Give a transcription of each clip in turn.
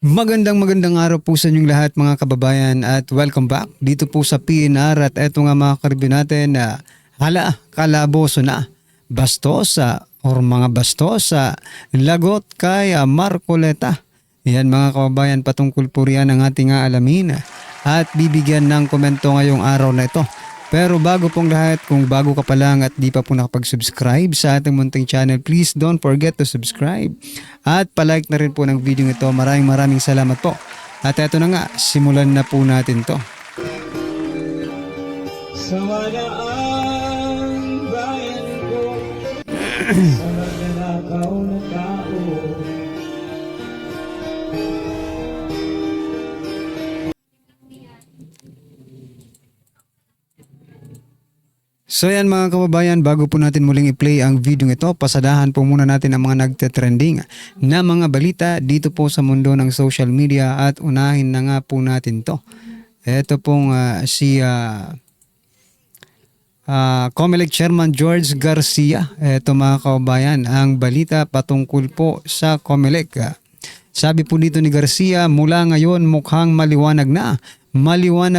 Magandang araw po sa inyong lahat mga kababayan at welcome back dito po sa PNR at eto nga mga karibyo natin na kalaboso na bastosa or mga bastosa lagot kay Marcoleta. Yan mga kababayan, patungkol po riyan ang ating alamin at bibigyan ng komento ngayong araw na ito. Pero bago pong lahat, kung bago ka pa lang at di pa po nakapag-subscribe sa ating munting channel, please don't forget to subscribe. At palike na rin po ng video ito. Maraming salamat po. At eto na nga, simulan na po natin to. Sawala ang bayan ko sa magnanakaw na tao. So yan mga kababayan, bago po natin muling i-play ang video ito, pasadahan po muna natin ang mga nagte-trending na mga balita dito po sa mundo ng social media at unahin na nga po natin to. Ito pong si COMELEC Chairman George Garcia. Ito mga kababayan, ang balita patungkol po sa COMELEC. Sabi po dito ni Garcia, mula ngayon mukhang maliwanag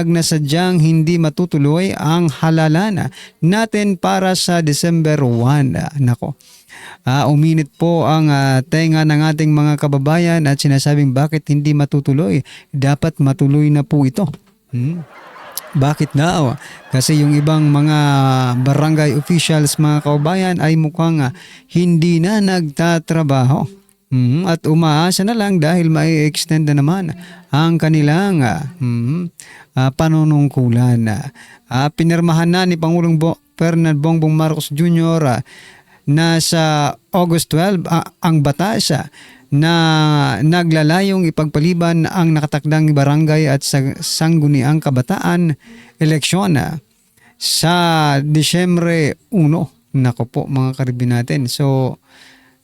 na sadyang hindi matutuloy ang halalan natin para sa December 1. Nako. Uminit po ang tenga ng ating mga kababayan at sinasabing bakit hindi matutuloy? Dapat matuloy na po ito. Bakit daw? Kasi yung ibang mga barangay officials mga kababayan ay mukhang hindi na nagtatrabaho. At umaasa na lang dahil mai-extend na naman ang kanilang panunungkulan. Pinirmahan na ni Pangulong Ferdinand Bongbong Marcos Jr. Na sa August 12 ang batas na naglalayong ipagpaliban ang nakatakdang barangay at sangguniang kabataan eleksyon sa Disyembre 1. Nako po mga karibin natin. So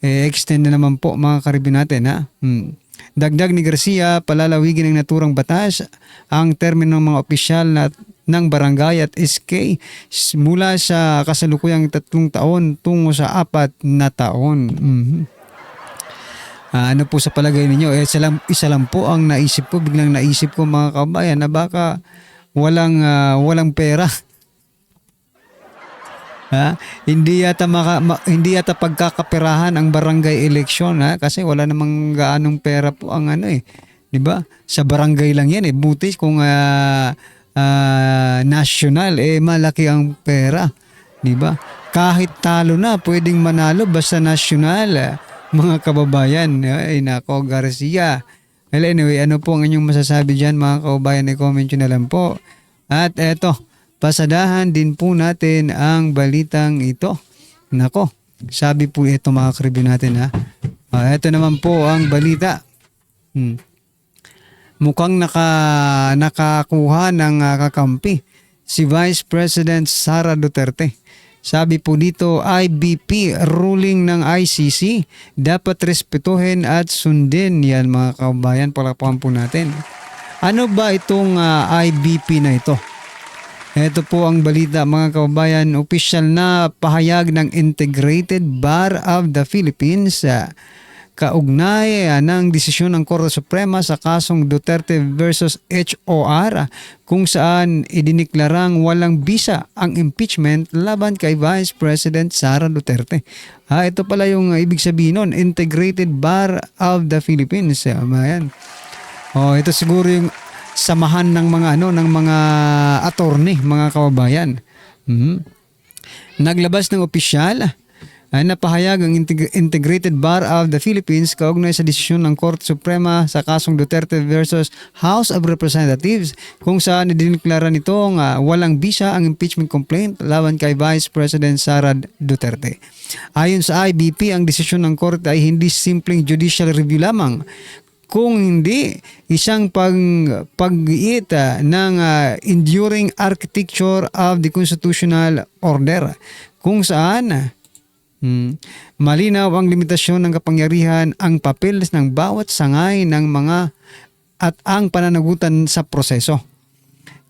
extend na naman po mga karibin natin ha. Dagdag ni Garcia, palalawigin ng naturang batas ang termino ng mga opisyal ng barangay at SK mula sa kasalukuyang 3 taon tungo sa 4 na taon. Ano po sa palagay ninyo? Isa lang po ang naisip ko, biglang naisip ko mga kabayan na baka walang pera. Hindi yata pagkakaperahan ang barangay election kasi wala namang gaanong pera po ang 'di ba? Sa barangay lang 'yan buti kung national malaki ang pera, 'di ba? Kahit talo na pwedeng manalo basta national, mga kababayan. Ay nako, Garcia. Well, anyway, ano po ang inyong masasabi diyan mga kababayan? I-comment nyo na lang po. At eto, pasadahan din po natin ang balitang ito. Nako, sabi po ito mga karibyo natin ito naman po ang balita. Mukhang nakakuha ng kakampi si Vice President Sara Duterte. Sabi po dito, IBP ruling ng ICC dapat respetuhin at sundin. Yan mga kababayan, palakpakan po natin. Ano ba itong IBP na ito? Ito po ang balita mga kababayan, opisyal na pahayag ng Integrated Bar of the Philippines kaugnay ng desisyon ng Korte Suprema sa kasong Duterte versus HOR kung saan idiniklarang walang bisa ang impeachment laban kay Vice President Sara Duterte. Ito pala yung ibig sabihin nun, Integrated Bar of the Philippines. Ayan. Ito siguro yung samahan ng mga attorney, mga kababayan. Naglabas ng opisyal na pahayag ang Integrated Bar of the Philippines kaugnay sa desisyon ng Korte Suprema sa kasong Duterte versus House of Representatives kung saan idineklara nitong walang bisa ang impeachment complaint laban kay Vice President Sara Duterte. Ayon sa IBP, ang desisyon ng Korte ay hindi simpleng judicial review lamang, kung hindi isang pag-iit ng enduring architecture of the constitutional order kung saan malinaw ang limitasyon ng kapangyarihan, ang papel ng bawat sangay ng mga at ang pananagutan sa proseso.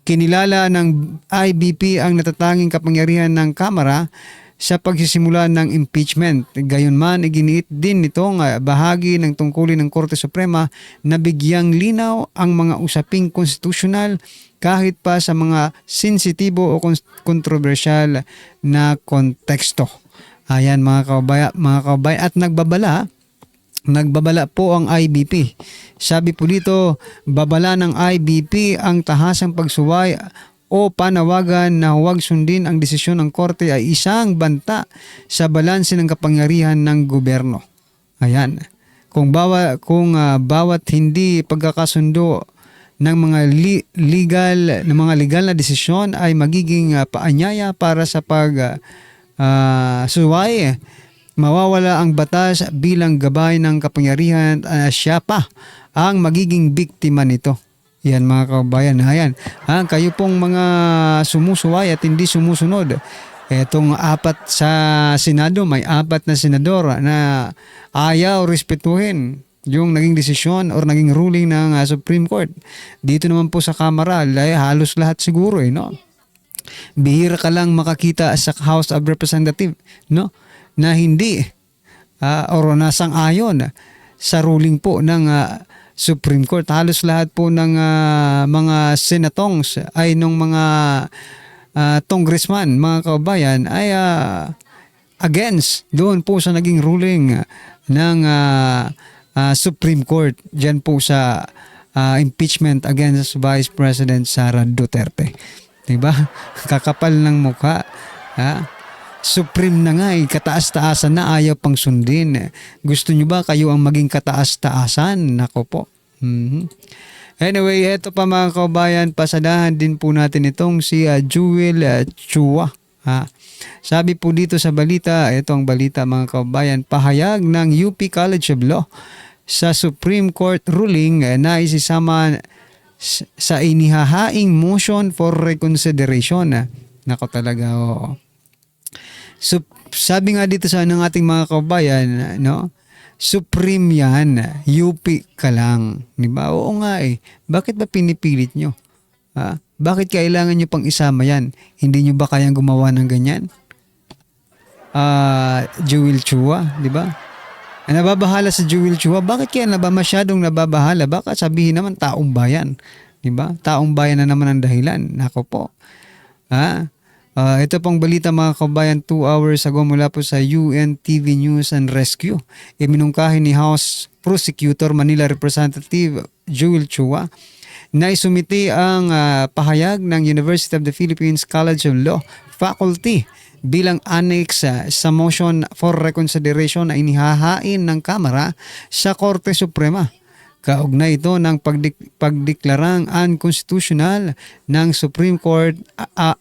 Kinilala ng IBP ang natatanging kapangyarihan ng Kamara sa pagsisimula ng impeachment. Gayunman, iginiit din nitong bahagi ng tungkulin ng Korte Suprema na bigyang linaw ang mga usaping konstitusyonal kahit pa sa mga sensitibo o kontrobersyal na konteksto. Ayan mga kababayan, at nagbabala po ang IBP. Sabi po dito, babala ng IBP ang tahasang pagsuway o panawagan na huwag sundin ang desisyon ng korte ay isang banta sa balanse ng kapangyarihan ng gobyerno. Ayan. Kung bawat hindi pagkakasundo ng mga legal na desisyon ay magiging paanyaya para sa suway, mawawala ang batas bilang gabay ng kapangyarihan at siya pa ang magiging biktima nito. Yan mga kababayan. Ayan. Kayo pong mga sumusuway at hindi sumusunod. Etong 4 sa Senado, may 4 na senador na ayaw respetuhin yung naging desisyon or naging ruling ng Supreme Court. Dito naman po sa Kamara, halos lahat siguro no? Bihira ka lang makakita sa House of Representatives, no? Na hindi or nasang-ayon sa ruling po ng Supreme Court. Halos lahat po ng mga senatongs ay nung mga congressman, mga kababayan ay against doon po sa naging ruling ng Supreme Court diyan po sa impeachment against Vice President Sara Duterte. Diba? Kakapal ng mukha. Supreme na nga, kataas-taasan na, ayaw pang sundin. Gusto nyo ba kayo ang maging kataas-taasan? Nako po. Anyway, eto pa mga kababayan, pasadahan din po natin itong si Jewel Chua. Sabi po dito sa balita, ito ang balita mga kababayan, pahayag ng UP College of Law sa Supreme Court ruling na isisama sa inihahaing motion for reconsideration. Nako talaga, oo. So, sabi nga dito sa ng ating mga kababayan, no? Supreme yan, UP ka lang. Diba? Oo nga eh. Bakit ba pinipilit nyo? Bakit kailangan nyo pang isama yan? Hindi nyo ba kayang gumawa ng ganyan? Jewel Chua, di ba? Nababahala sa Jewel Chua. Bakit kaya masyadong nababahala? Baka sabihin naman taong bayan. Di ba? Taong bayan na naman ang dahilan. Nako po. Ito pong balita mga kabayan, 2 hours ago mula po sa UNTV News and Rescue. Iminungkahi ni House Prosecutor Manila Representative Jewel Chua na isumiti ang pahayag ng University of the Philippines College of Law Faculty bilang annex sa motion for reconsideration na inihahain ng Kamara sa Korte Suprema. Kaugnay ito ng pagdeklarang unconstitutional ng Supreme Court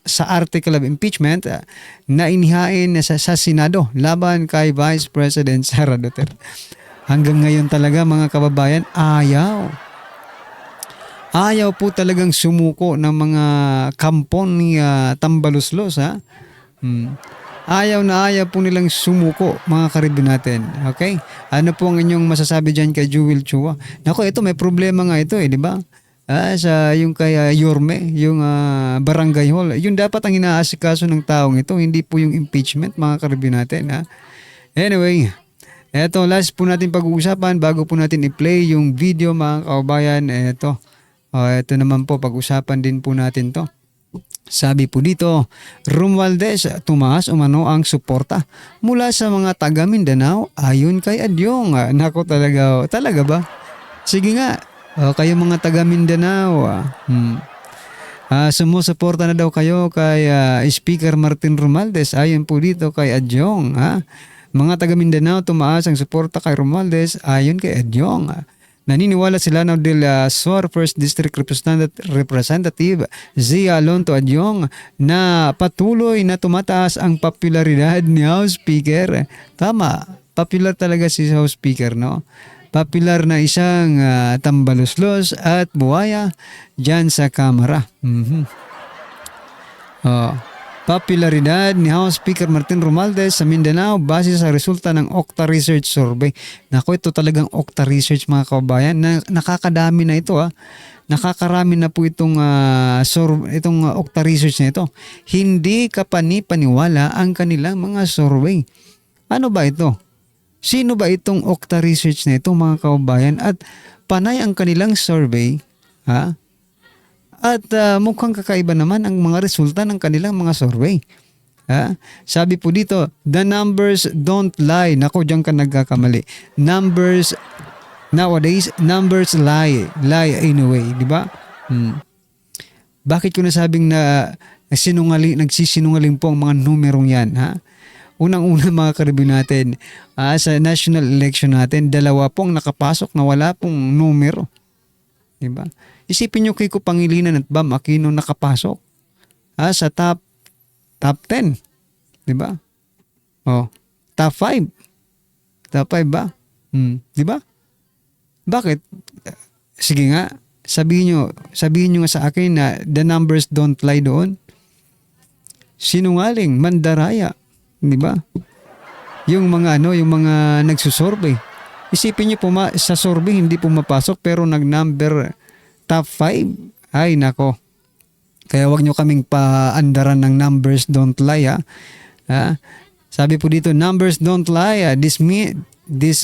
sa Article of Impeachment na inihain sa Senado laban kay Vice President Sara Duterte. Hanggang ngayon talaga mga kababayan, ayaw po talagang sumuko ng mga kampon ni Tambaluslos. Ayaw po nilang sumuko mga karibin natin. Okay? Ano po ang inyong masasabi dyan kay Jewel Chua? Nako, ito may problema nga ito di ba? Sa yung kay Yorme, yung barangay hall. Yun dapat ang inaasikaso ng taong ito, hindi po yung impeachment mga karibin natin. Anyway, eto last po natin pag-uusapan bago po natin i-play yung video mga kababayan. Eto naman po, pag-usapan din po natin to. Sabi po dito, Romualdez, tumaas umano ang suporta mula sa mga taga Mindanao ayon kay Adyong. Nako talaga ba? Sige nga, kayo mga taga Mindanao. Sumusuporta na daw kayo kay Speaker Martin Romualdez ayon po dito kay Adyong. Mga taga Mindanao, tumaas ang suporta kay Romualdez ayon kay Adyong. Naniniwala sila na del Sur 1st District Representative Zia Alonto Adyong na patuloy na tumataas ang popularidad ni House Speaker. Tama, popular talaga si House Speaker, no? Popular na isang tambaluslos at buwaya dyan sa Kamara. popularidad ni House Speaker Martin Romualdez sa Mindanao base sa resulta ng Okta Research Survey. Nako, ito talagang Okta Research mga kababayan. Nakakadami na ito. Nakakarami na po itong Okta Research na ito. Hindi ka paniwala ang kanilang mga survey. Ano ba ito? Sino ba itong Okta Research na ito mga kababayan? At panay ang kanilang survey, ha? At mukhang kakaiba naman ang mga resulta ng kanilang mga survey. Ha? Sabi po dito, the numbers don't lie. Nako, diyan ka nagkakamali. Nowadays, numbers lie. Lie anyway, di ba? Bakit ko nasabing na nagsisinungaling po ang mga numerong yan? Ha? Unang-una mga karibin natin, sa national election natin, 2 pong nakapasok na wala pong numero. Di ba? Isipin nyo Kiko Pangilinan at Bam Aquino nakapasok sa top 10. Di ba? Top 5. Top 5 ba? Di ba? Bakit? Sige nga, sabihin nyo nga sa akin na the numbers don't lie doon. Sinungaling, mandaraya. Di ba? Yung mga nagsusurvey. Isipin nyo sa survey hindi pumapasok pero nag-number top 5. Ay nako. Kaya wag nyo kaming paandaran ng numbers don't lie. Sabi po dito, numbers don't lie. This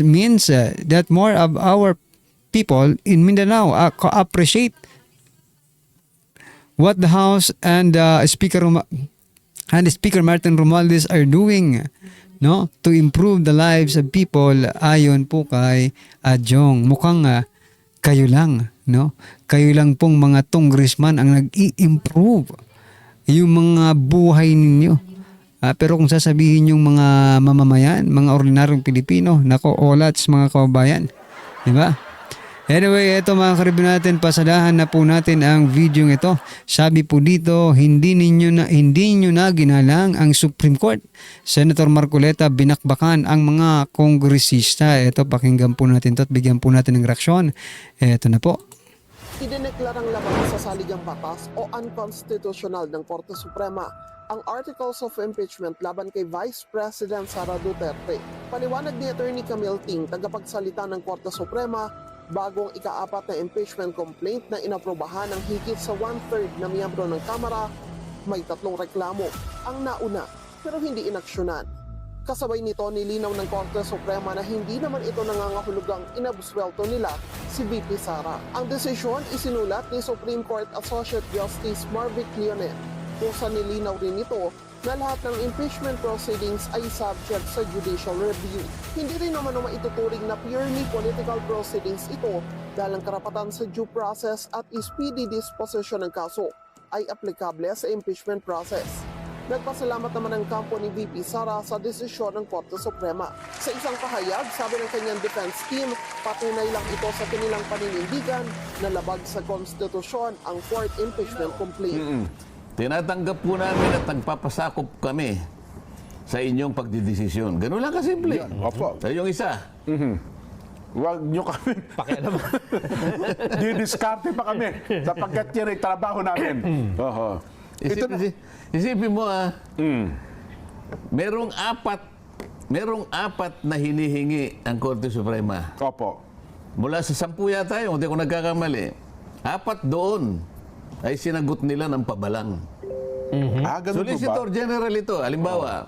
means that more of our people in Mindanao appreciate what the House and Speaker Martin Romualdez are doing, no, to improve the lives of people. Ayon po kay Jong, mukhang kayo lang, no? Kayo lang pong mga congressman ang nag-i-improve yung mga buhay ninyo. Pero kung sasabihin yung mga mamamayan, mga ordinaryong Pilipino, nako, olats mga kababayan. Di ba? Anyway, ito mga karibin natin, pasadahan na po natin ang video ito. Sabi po dito, hindi nyo na ginalang ang Supreme Court. Senator Marcoleta binakbakan ang mga kongresista. Ito, pakinggan po natin ito at bigyan po natin ng reaksyon. Ito na po. Idineklarang labag sa saligang batas o unconstitutional ng Korte Suprema ang Articles of Impeachment laban kay Vice President Sara Duterte. Paliwanag ni Attorney Camille Ting, tagapagsalita ng Korte Suprema, bagong ika-4 na impeachment complaint na inaprobahan ng higit sa 1/3 na miyembro ng Kamara, may 3 reklamo ang nauna pero hindi inaksyonan. Kasabay nito, nilinaw ng Korte Suprema na hindi naman ito nangangahulugang inabuswelto nila si VP Sara. Ang desisyon isinulat ni Supreme Court Associate Justice Marvic Leonen, kung sa nilinaw rin ito na lahat ng impeachment proceedings ay subject sa judicial review. Hindi rin naman maituturing na purely political proceedings ito dahil ang karapatan sa due process at speedy disposition ng kaso ay aplikable sa impeachment process. Nagpasalamat naman ang kampo ni VP Sara sa desisyon ng Korte Suprema. Sa isang pahayag, sabi ng kanyang defense team, patunay lang ito sa kanilang paninindigan na labag sa konstitusyon ang 4th impeachment complaint. Tinatanggap po namin at nagpapasakop kami sa inyong pagdidesisyon. Ganun lang kasimple. Opo. Sa yung isa. Huwag nyo kami. Pakialam. Didiskarte pa kami sapagkat yan ay trabaho namin. Isipin mo merong apat na hinihingi ang Korte Suprema. Opo. Mula sa 10 yata yun, hindi ko nagkakamali. 4 doon ay sinagot nila ng pabalang. Ganun Solicitor po ba? General ito, halimbawa,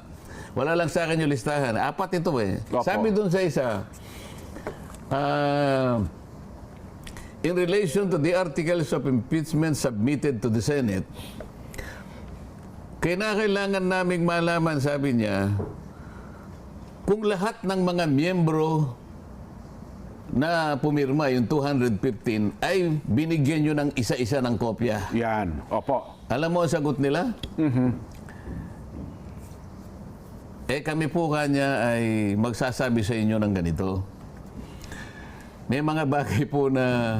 wala lang sa akin yung listahan. 4 ito eh. Opo. Sabi doon sa isa, in relation to the articles of impeachment submitted to the Senate, kailangan naming malaman, sabi niya, kung lahat ng mga miyembro na pumirma, yung 215, ay binigyan nyo ng isa-isa ng kopya. Yan. Opo. Alam mo ang sagot nila? Kami po kanya ay magsasabi sa inyo ng ganito. May mga bagay po na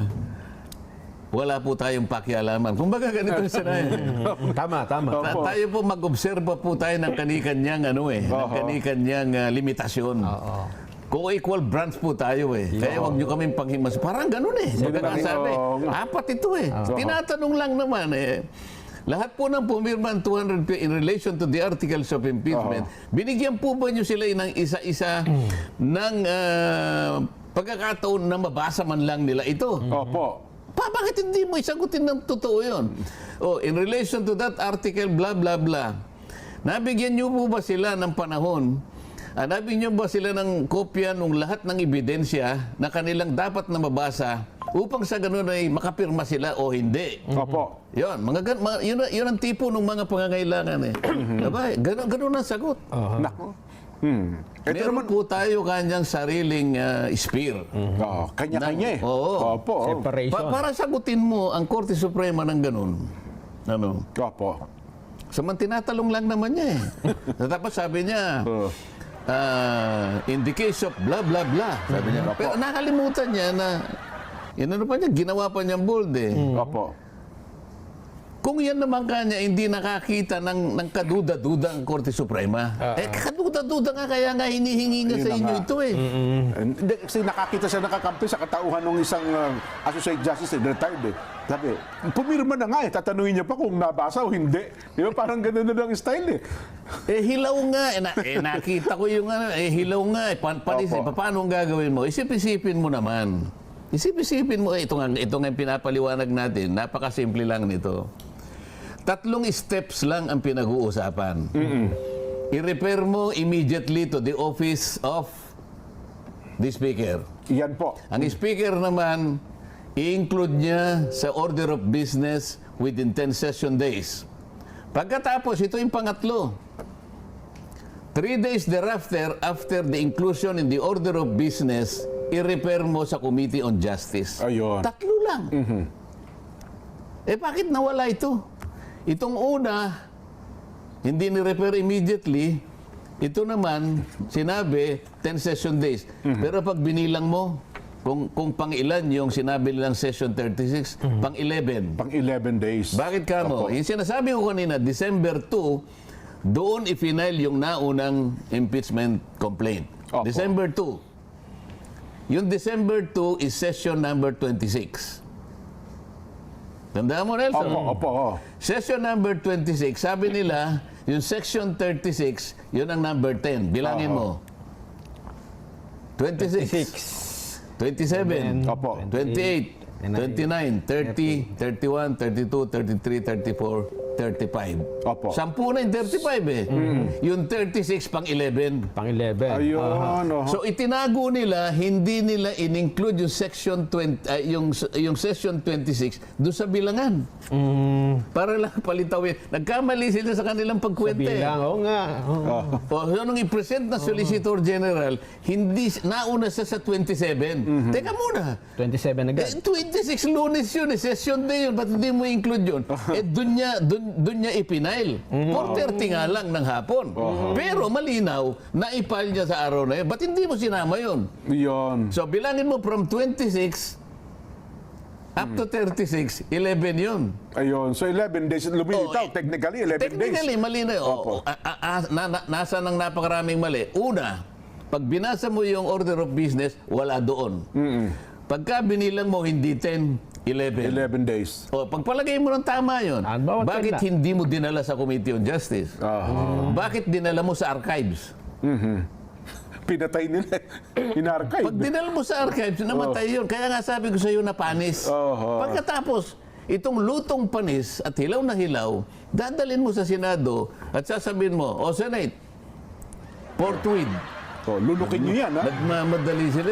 wala po tayong pakialaman. Kung baga ganito sila Tama. tayo po mag-obserba po tayo ng kanikanyang ng kanikanyang limitasyon. Kung equal branch po tayo Kaya wag nyo kaming panghimas. Parang ganun Pagkakasabi. 4 ito Tinatanong lang naman Lahat po ng pumirma ng 200 in relation to the articles of impeachment, binigyan po ba nyo sila ng isa-isa ng pagkakataon na mabasa man lang nila ito? Opo. Bakit hindi mo isagutin ng totoo yun? Oh, in relation to that article, blah, blah, blah. Nabigyan nyo po ba sila ng panahon? Nabigyan nyo ba sila ng kopya ng lahat ng ebidensya na kanilang dapat na mabasa upang sa ganun ay makapirma sila o hindi? Opo. Yun, yun ang tipo ng mga pangangailangan eh. Diba? Ganun ang sagot. Nako. Ito Meron naman, po tayo kanyang sariling spear. kanya-kanya eh. Oo. Opo. Separation. Para sagutin mo ang Korte Suprema ng ganun. Ano? Opo. Saman tinatalong lang naman niya eh. Tapos sabi niya, in the case of blah blah blah, sabi niya. Pero nakalimutan niya na, ano pa niya, ginawa pa niyang bold eh. Opo. Kung yan naman kanya hindi nakakita ng kaduda-duda ang Korte Suprema, kaduda-duda nga kaya nga hinihingi nga Yun sa na inyo nga. ito eh. Hindi, kasi nakakita siya nakakampi sa katauhan ng isang Associate Justice, retired eh. Sabi, pumirma na nga eh, tatanungin niya pa kung nabasa o hindi. Di ba, parang ganun na lang style eh. Hilaw nga. Nakita ko yung hilaw nga. Opo. Paano ang gagawin mo? Isip-isipin mo naman. Isip-isipin mo, ito nga yung pinapaliwanag natin. Napakasimple lang nito. 3 steps lang ang pinag-uusapan. I-refer mo immediately to the office of the Speaker. Yan po. Ang Speaker naman, i-include niya sa order of business within 10 session days. Pagkatapos, ito yung pangatlo. 3 days thereafter, after the inclusion in the order of business, i-refer mo sa Committee on Justice. Ayun. 3 lang. Bakit nawala ito? Itong una, hindi ni-refer immediately. Ito naman, sinabi, 10 session days. Pero pag binilang mo, kung pang-ilan yung sinabi nilang session 36, pang-11. Pang 11 days. Bakit ka mo? Opo. Yung sinasabi ko kanina, December 2, doon i-final yung naunang impeachment complaint. Opo. December 2. Yung December 2 is session number 26. Tandaan mo, Nelson? Opo. Session number 26, sabi nila, yung section 36, yun ang number 10. Bilangin mo. 26. 27. Opo. 28. 29, 30, 31, 32, 33, 34, 35. Opo. 10 na yung 35 eh. Yung 36 pang 11. Pang 11. Ayun. So itinago nila, hindi nila in-include yung section 20, yung session 26 doon sa bilangan. Para lang palitawin. Nagkamali sila sa kanilang pagkwenta. Bilang, oo nga. O nung i-present na Solicitor General, hindi nauna siya sa 27. Teka muna. 27 agad. 26 Lunes yun, session day yun, ba't hindi mo include yun? Doon niya ipinail. 4:30 nga lang ng hapon. Pero malinaw, naipal niya sa araw na yun. Ba't hindi mo sinama yun? Yun. So bilangin mo from 26 up to 36, 11 yun. Ayun. So 11 days lumilitaw. Oh, Technically, 11 days. Technically, mali na yun. Opo. Nasa ng napakaraming mali. Una, pag binasa mo yung order of business, wala doon. Pagka binilang mo, hindi 10, 11. 11 days. O, pagpalagay mo ng tama yun, Bawat bakit tanda. hindi mo dinala sa Committee on Justice? Bakit dinala mo sa archives? Pinatay nila. In-archive. Pag dinala mo sa archives, namatay yun. Kaya nga sabi ko sa iyo na panis. Pagkatapos, itong lutong panis at hilaw na hilaw, dadalhin mo sa Senado at sasabihin mo, o Senate, forthwith, Lulukin nyo yan, ha? nagmamadali sila.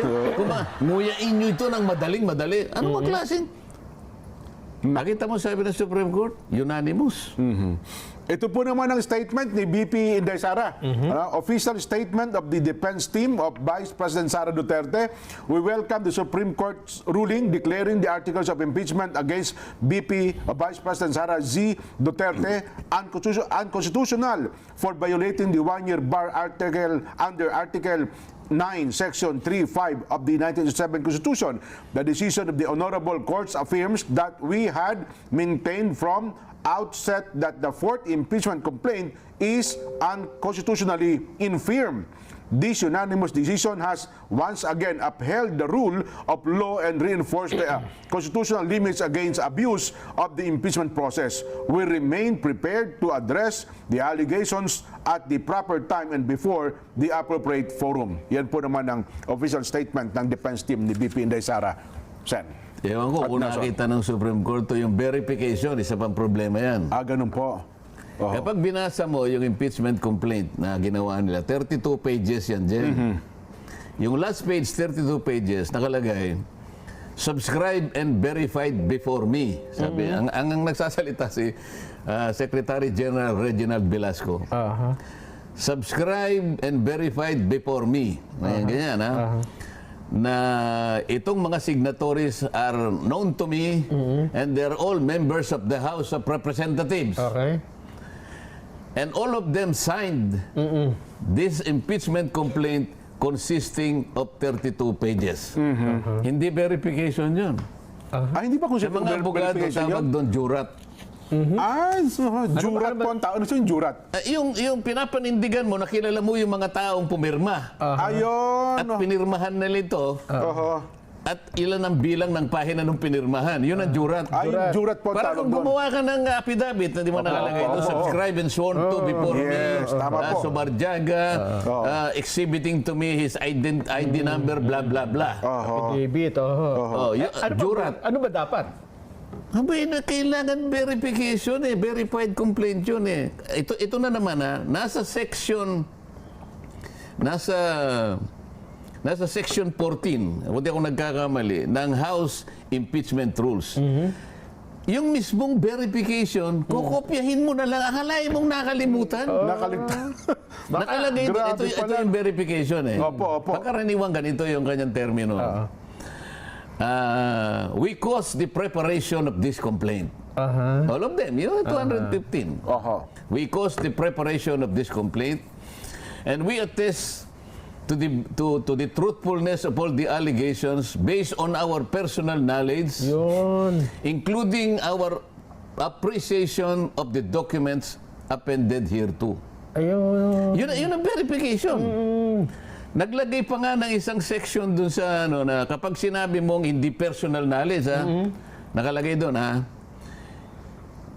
Nguyain nyo ito ng madaling-madali. Ano ba klaseng? Nakita mo sabi ng Supreme Court? Unanimous. Ito po naman ang statement ni BP Inday Sara. Official statement of the defense team of Vice President Sara Duterte. We welcome the Supreme Court's ruling declaring the articles of impeachment against VP Vice President Sara Z. Duterte unconstitutional for violating the one-year bar article under Article 9, Section 3.5 of the 1987 Constitution. The decision of the Honorable Courts affirms that we had maintained from outset that the fourth impeachment complaint is unconstitutionally infirm. This unanimous decision has once again upheld the rule of law and reinforced the constitutional limits against abuse of the impeachment process. We remain prepared to address the allegations at the proper time and before the appropriate forum. Yan po naman ang official statement ng defense team ni BP Inday Sara. Sen. Ewan ko, At kung Nelson. nakita ng Supreme Court to yung verification, isa pang problema yan. Ganun po. Oh. Kapag binasa mo yung impeachment complaint na ginawa nila, 32 pages yan, Jen. Yung last page, 32 pages, nakalagay, subscribed and verified before me. Sabi, ang nagsasalita si Secretary General Reginald Velasco. Subscribed and verified before me. Ayan, ganyan, ha? Na itong mga signatories are known to me and they're all members of the House of Representatives. Okay. And all of them signed this impeachment complaint consisting of 32 pages. Hindi verification yun. Hindi ba kung Sa mga abogado, tawag doon jurat. Jurat po ang tao. Ano yung jurat? Yung pinapanindigan mo, nakilala mo yung mga taong pumirma. Ayun. At pinirmahan nila ito. Oho. At ilan ang bilang ng pahina ng pinirmahan. Yun ang jurat. Yung jurat po ang Para tawag kung doon. gumawa ka ng affidavit na di mo nakalagay ito, subscribe and sworn to before Yes, me, tama po. Subarjaga, exhibiting to me his ID number, blah, blah, blah. Affidavit, Jurat. Ano ba dapat? Abay, na kailangan verification verified complaint yun Ito na naman nasa section, nasa section 14, kung di ako nagkakamali, ng House Impeachment Rules. Yung mismong verification, kukopyahin mo na lang, akalain mong nakalimutan. Nakaligtan. Nakalagay ito, Grabe ito pala. yung verification Opo. Pagkaraniwang ganito yung kanyang termino. We caused the preparation of this complaint. All of them, 215. Oho. We caused the preparation of this complaint, and we attest to the truthfulness of all the allegations based on our personal knowledge, Yun. including our appreciation of the documents appended hereto. Ayun. Yun ang verification. Naglagay pa nga ng isang section dun sa na kapag sinabi mong hindi personal knowledge, nakalagay doon,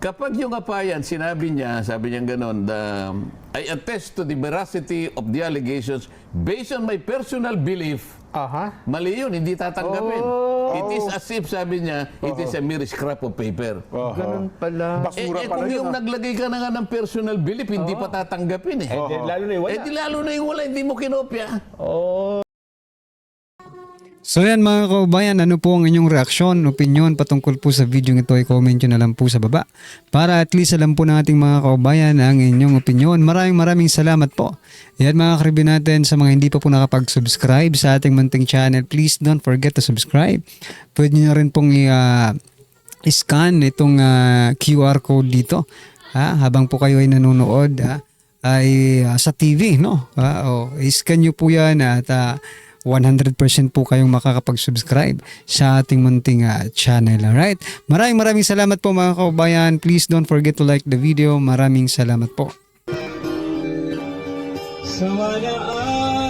kapag yung apayan, sabi niya gano'n, I attest to the veracity of the allegations based on my personal belief. Mali yun, hindi tatanggapin. It is as if, sabi niya, it is a mere scrap of paper. Ganun pala. Basura pala Kung yun. yung naglagay ka na nga ng personal belief, hindi pa tatanggapin Lalo na yung wala. di lalo na yung wala, hindi mo kinopya. So yan mga kaubayan, ano po ang inyong reaksyon, opinion patungkol po sa video ito, i-comment nyo na lang po sa baba. Para at least alam po ng ating mga kaubayan ang inyong opinion. Maraming salamat po. Yan mga karibin natin, sa mga hindi pa po nakapag-subscribe sa ating munting channel, please don't forget to subscribe. Pwede nyo rin pong i-scan itong QR code dito habang po kayo ay nanonood ay sa TV, no? I-scan nyo po yan at 100% po kayong makakapag-subscribe sa ating munting channel. Alright? Maraming salamat po mga kaubayan. Please don't forget to like the video. Maraming salamat po. Sa walaan